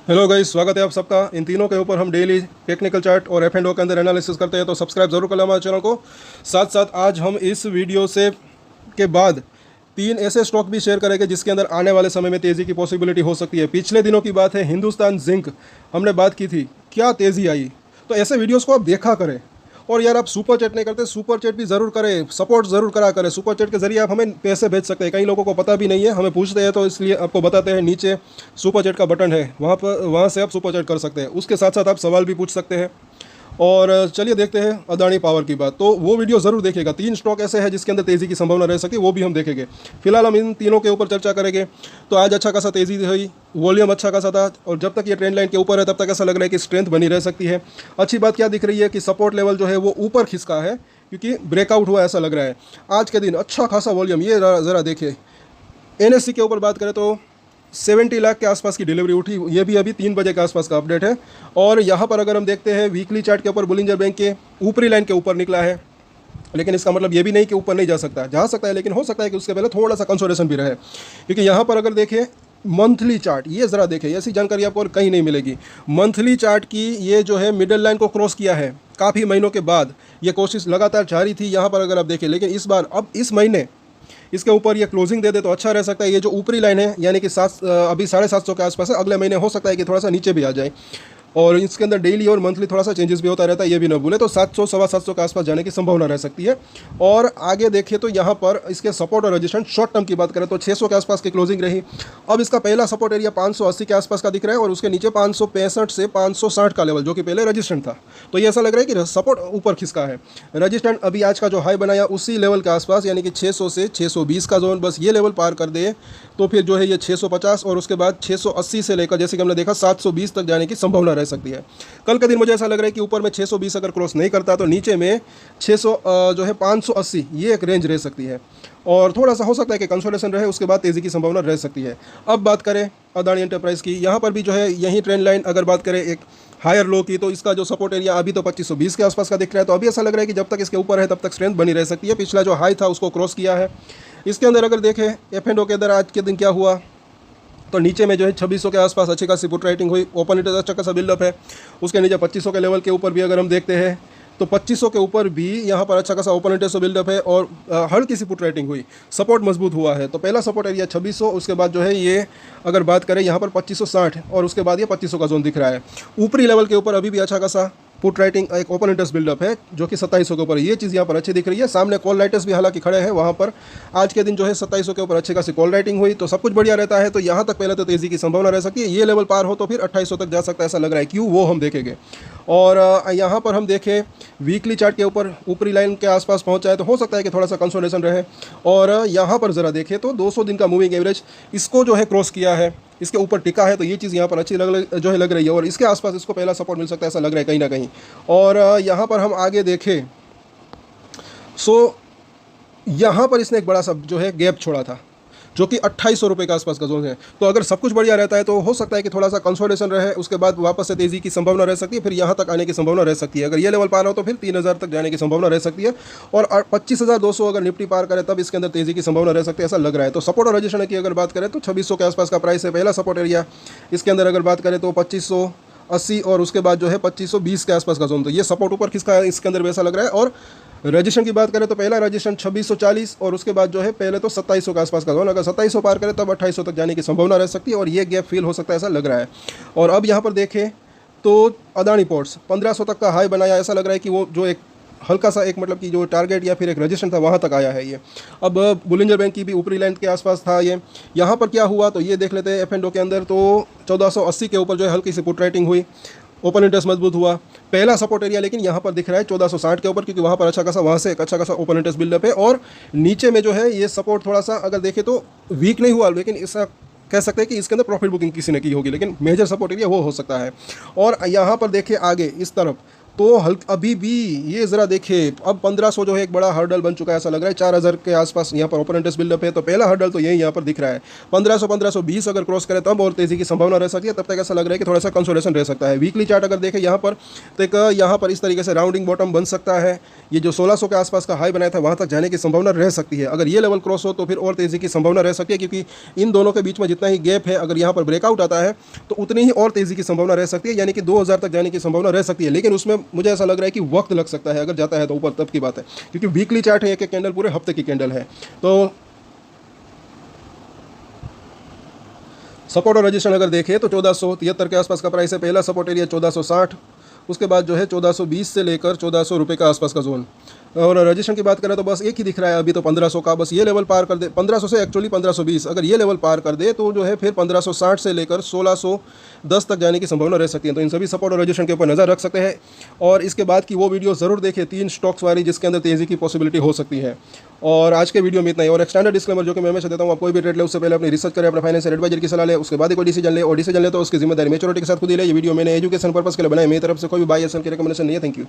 Hello guys, स्वागत है आप सबका। इन तीनों के ऊपर हम डेली टेक्निकल चार्ट और एफ एंड ओ के अंदर एनालिसिस करते हैं, तो सब्सक्राइब जरूर कर लें हमारे चैनल को। साथ साथ आज हम इस वीडियो से के बाद तीन ऐसे स्टॉक भी शेयर करेंगे जिसके अंदर आने वाले समय में तेज़ी की पॉसिबिलिटी हो सकती है। पिछले दिनों की बात है, हिंदुस्तान जिंक हमने बात की थी, क्या तेज़ी आई। तो ऐसे वीडियोज़ को आप देखा करें। और यार, आप सुपर चैट नहीं करते, सुपर चैट भी ज़रूर करें, सपोर्ट ज़रूर करा करें। सुपर चैट के जरिए आप हमें पैसे भेज सकते हैं। कई लोगों को पता भी नहीं है, हमें पूछते हैं, तो इसलिए आपको बताते हैं। नीचे सुपर चैट का बटन है, वहाँ से आप सुपर चैट कर सकते हैं। उसके साथ साथ आप सवाल भी पूछ सकते हैं। और चलिए देखते हैं अदानी पावर की बात। तो वो वीडियो ज़रूर देखिएगा। तीन स्टॉक ऐसे हैं जिसके अंदर तेज़ी की संभावना रह सकती है, वो भी हम देखेंगे। फिलहाल हम इन तीनों के ऊपर चर्चा करेंगे। तो आज अच्छा खासा तेज़ी हुई, वॉल्यूम अच्छा खासा था, और जब तक ये ट्रेंड लाइन के ऊपर है तब तक ऐसा लग रहा है कि स्ट्रेंथ बनी रह सकती है। अच्छी बात क्या दिख रही है कि सपोर्ट लेवल जो है वो ऊपर खिसका है, क्योंकि ब्रेकआउट हुआ ऐसा लग रहा है। आज के दिन अच्छा खासा वॉल्यूम, ये ज़रा देखिए। एनएससी के ऊपर बात करें तो 70 लाख के आसपास की डिलीवरी उठी, ये भी अभी 3 बजे के आसपास का अपडेट है। और यहाँ पर अगर हम देखते हैं वीकली चार्ट के ऊपर, बुलिंजर बैंक के ऊपरी लाइन के ऊपर निकला है, लेकिन इसका मतलब ये भी नहीं कि ऊपर नहीं जा सकता, जा सकता है, लेकिन हो सकता है कि उसके पहले थोड़ा सा कंसोलिडेशन भी रहे। क्योंकि यहाँ पर अगर देखें मंथली चार्ट, ये ज़रा देखें, ऐसी जानकारी आपको और कहीं नहीं मिलेगी। मंथली चार्ट की ये जो है मिडिल लाइन को क्रॉस किया है काफ़ी महीनों के बाद। ये कोशिश लगातार जारी थी यहाँ पर अगर आप देखें, लेकिन इस बार अब इस महीने इसके ऊपर ये क्लोजिंग दे दे तो अच्छा रह सकता है। ये जो ऊपरी लाइन है, यानी कि अभी 750 के आसपास है, अगले महीने हो सकता है कि थोड़ा सा नीचे भी आ जाए। और इसके अंदर डेली और मंथली थोड़ा सा चेंजेस भी होता रहता है, ये भी ना भूले। तो 700 सवा 700 के आसपास जाने की संभावना रह सकती है। और आगे देखिए तो यहाँ पर इसके सपोर्ट और रेजिस्टेंस शॉर्ट टर्म की बात करें तो 600 के आसपास की क्लोजिंग रही। अब इसका पहला सपोर्ट एरिया 580 के आसपास का दिख रहा है, और उसके नीचे 565 से 560 का लेवल, जो कि पहले रेजिस्टेंट था। तो ये ऐसा लग रहा है कि सपोर्ट ऊपर खिसका है। रेजिस्टेंट अभी आज का जो हाई बनाया उसी लेवल के आसपास, यानी कि 600 से 620 का जोन, बस ये लेवल पार कर दे तो फिर जो है ये 650 और उसके बाद 680 से लेकर, जैसे कि हमने देखा, 720 तक जाने की संभावना रह सकती है। कल के दिन मुझे ऐसा लग रहा है कि ऊपर में 620 अगर क्रॉस नहीं करता तो नीचे में 600 जो है 580, ये एक रेंज रह सकती है। और थोड़ा सा हो सकता है कि कंसोलिडेशन रहे, उसके बाद तेज़ी की संभावना रह सकती है। अब बात करें अदानी एंटरप्राइज़ की, यहाँ पर भी जो है यही ट्रेंड लाइन अगर बात करें एक हायर लो की, तो इसका जो सपोर्ट एरिया अभी तो 2520 के आसपास का दिख रहा है। तो अभी ऐसा लग रहा है कि जब तक इसके ऊपर है तब तक स्ट्रेंथ बनी रह सकती है। पिछला जो हाई था उसको क्रॉस किया है। इसके अंदर अगर देखें एफ एंड ओ के अंदर आज के दिन क्या हुआ, तो नीचे में जो है 2600 के आसपास अच्छी खासी पुट राइटिंग हुई। ओपन इंटरेस्ट अच्छा खासा बिल्डअप है। उसके नीचे 2500 के लेवल के ऊपर भी अगर हम देखते हैं तो 2500 के ऊपर भी यहाँ पर अच्छा खासा ओपन इंटरेस्ट बिल्डअप है, और हल्की सी पुट राइटिंग हुई, सपोर्ट मजबूत हुआ है। तो पहला सपोर्ट एरिया 2600, उसके बाद जो है ये अगर बात करें यहाँ पर 2560, और उसके बाद ये 2500 का जोन दिख रहा है। ऊपरी लेवल के ऊपर अभी भी अच्छा खासा पुट राइटिंग, एक ओपन इंटरेस्ट बिल्डअप है जो कि 2700 के ऊपर, ये चीज़ यहाँ पर अच्छी दिख रही है। सामने कॉल राइटर्स भी हालांकि खड़े हैं वहाँ पर। आज के दिन जो है 2700 के ऊपर अच्छी खासी कॉल राइटिंग हुई, तो सब कुछ बढ़िया रहता है। तो यहाँ तक पहले तो तेज़ी की संभावना रह सकती है। ये लेवल पार हो तो फिर 2800 तक जा सकता है, ऐसा लग रहा है। क्यों, वो हम देखेंगे। और यहाँ पर हम देखें वीकली चार्ट के ऊपर ऊपरी लाइन के आसपास पहुँचा है, तो हो सकता है कि थोड़ा सा कंसोलिडेशन रहे। और यहाँ पर ज़रा देखें तो 200 दिन का मूविंग एवरेज इसको जो है क्रॉस किया है, इसके ऊपर टिका है, तो ये चीज़ यहाँ पर अच्छी लग रही है। और इसके आसपास इसको पहला सपोर्ट मिल सकता है, ऐसा लग रहा है कहीं ना कहीं। और यहाँ पर हम आगे देखें सो यहाँ पर इसने एक बड़ा सा जो है गैप छोड़ा था, जो कि 2800 रुपये के आसपास का जोन है। तो अगर सब कुछ बढ़िया रहता है तो हो सकता है कि थोड़ा सा कंसोलिडेशन रहे, उसके बाद वापस से तेज़ी की संभावना रह सकती है, फिर यहाँ तक आने की संभावना रह सकती है। अगर ये लेवल पार हो तो फिर 3000 तक जाने की संभावना रह सकती है। और 25,200 अगर निफ्टी पार करे तब इसके अंदर तेज़ी की संभावना रह सकती है, ऐसा लग रहा है। तो सपोर्ट और रेजिस्टेंस की अगर बात करें तो 2600 के आसपास का प्राइस है पहला सपोर्ट एरिया। इसके अंदर अगर बात करें तो 2580, और उसके बाद जो है 2520 के आसपास का जोन, तो ये सपोर्ट ऊपर किसका है इसके अंदर वैसा लग रहा है। और रजिस्ट्रेशन की बात करें तो पहला रजिस्ट्रेशन 2640, और उसके बाद जो है पहले तो 2700 के आसपास का जोन, अगर 2700 पार करें तब 2800 तक जाने की संभावना रह सकती है, और ये गैप फील हो सकता है, ऐसा लग रहा है। और अब यहाँ पर देखें तो अदानी पोर्ट्स 1500 तक का हाई बनाया, ऐसा लग रहा है कि वो जो एक हल्का सा एक मतलब कि जो टारगेट या फिर एक रजिस्ट्रेशन था वहाँ तक आया है ये। अब बुलिंजर बैंक की भी ऊपरी लाइन के आसपास था ये। यहाँ पर क्या हुआ तो ये देख लेते हैं एफ एंड ओ के अंदर। तो 1480 के ऊपर जो है हल्की सी पुट राइटिंग हुई, ओपन इंटरेस्ट मजबूत हुआ। पहला सपोर्ट एरिया लेकिन यहाँ पर दिख रहा है 1460 के ऊपर, क्योंकि वहाँ पर अच्छा खासा, वहाँ से एक अच्छा खासा ओपन इंटरेस्ट बिल्डअप है। और नीचे में जो है ये सपोर्ट थोड़ा सा अगर देखें तो वीक नहीं हुआ, लेकिन इसका कह सकते हैं कि इसके अंदर प्रॉफिट बुकिंग किसी ने की होगी, लेकिन मेजर सपोर्ट एरिया वो हो सकता है। और यहाँ पर देखें आगे इस तरफ तो अभी भी ये ज़रा देखिए, अब 1500 जो है एक बड़ा हर्डल बन चुका है, ऐसा लग रहा है 4000 के आसपास यहाँ पर ओपन इंटरेस्ट बिल्डअप है। तो पहला हर्डल तो यही यहाँ पर दिख रहा है, 1520 अगर क्रॉस करे तब और तेज़ी की संभावना रह सकती है। तब तक ऐसा लग रहा है कि थोड़ा सा कंसोलेशन रह सकता है। वीकली चार्ट अगर देखें यहाँ पर, तो एक यहाँ पर इस तरीके से राउंडिंग बॉटम बन सकता है। ये जो 1600 के आसपास का हाई बनाया था वहाँ तक जाने की संभावना रह सकती है। अगर ये लेवल क्रॉस हो तो फिर और तेज़ी की संभावना रह सकती है, क्योंकि इन दोनों के बीच में जितना ही गैप है, अगर यहाँ पर ब्रेकआउट आता है तो उतनी ही और तेज़ी की संभावना रह सकती है, यानी कि 2000 तक जाने की संभावना रह सकती है। लेकिन उसमें मुझे ऐसा लग रहा है कि वक्त लग सकता है, अगर जाता है तो ऊपर तब की बात है, क्योंकि वीकली चार्ट है, एक एक कैंडल पूरे हफ्ते की कैंडल है। तो सपोर्ट और रजिस्ट्रेशन अगर देखें तो 1473 के आसपास का प्राइस है। पहला सपोर्ट एरिया 1460, उसके बाद जो है 1420 से लेकर 1400 रुपये के आसपास का जोन। और रजिस्ट्रेशन की बात करें तो बस एक ही दिख रहा है अभी तो 1500 का। बस ये लेवल पार कर दे, 1500 से एक्चुअली 1520, अगर ये लेवल पार कर दे तो जो है फिर 1560 से लेकर 1610 तक जाने की संभावना रह सकती है। तो इन सभी सपोर्ट और रजिस्ट्रेशन के ऊपर नज़र रख सकते हैं। और इसके बाद की वो वीडियो ज़रूर देखें, 3 स्टॉक्स वाली, जिसके अंदर तेज़ी की पॉसिबिलिटी हो सकती है। और आज के वीडियो में इतना ही। और एक स्टैंडर्ड डिस्क्लेमर जो कि मैं हमेशा देता हूँ, आप कोई भी ट्रेड ले उससे पहले अपनी रिसर्च करें, अपने फाइनेंशियल एडवाइजर की सलाह ले, उसके बाद ही कोई डिसीजन ले। और डिसीजन ले तो उसकी जिम्मेदारी मैच्योरिटी के साथ खुद ही ले। ये वीडियो मैंने एजुकेशन पर्पस के लिए बनाई, मेरी तरफ से कोई भी बाय या सेल की रिकमेंडेशन नहीं है। Thank you.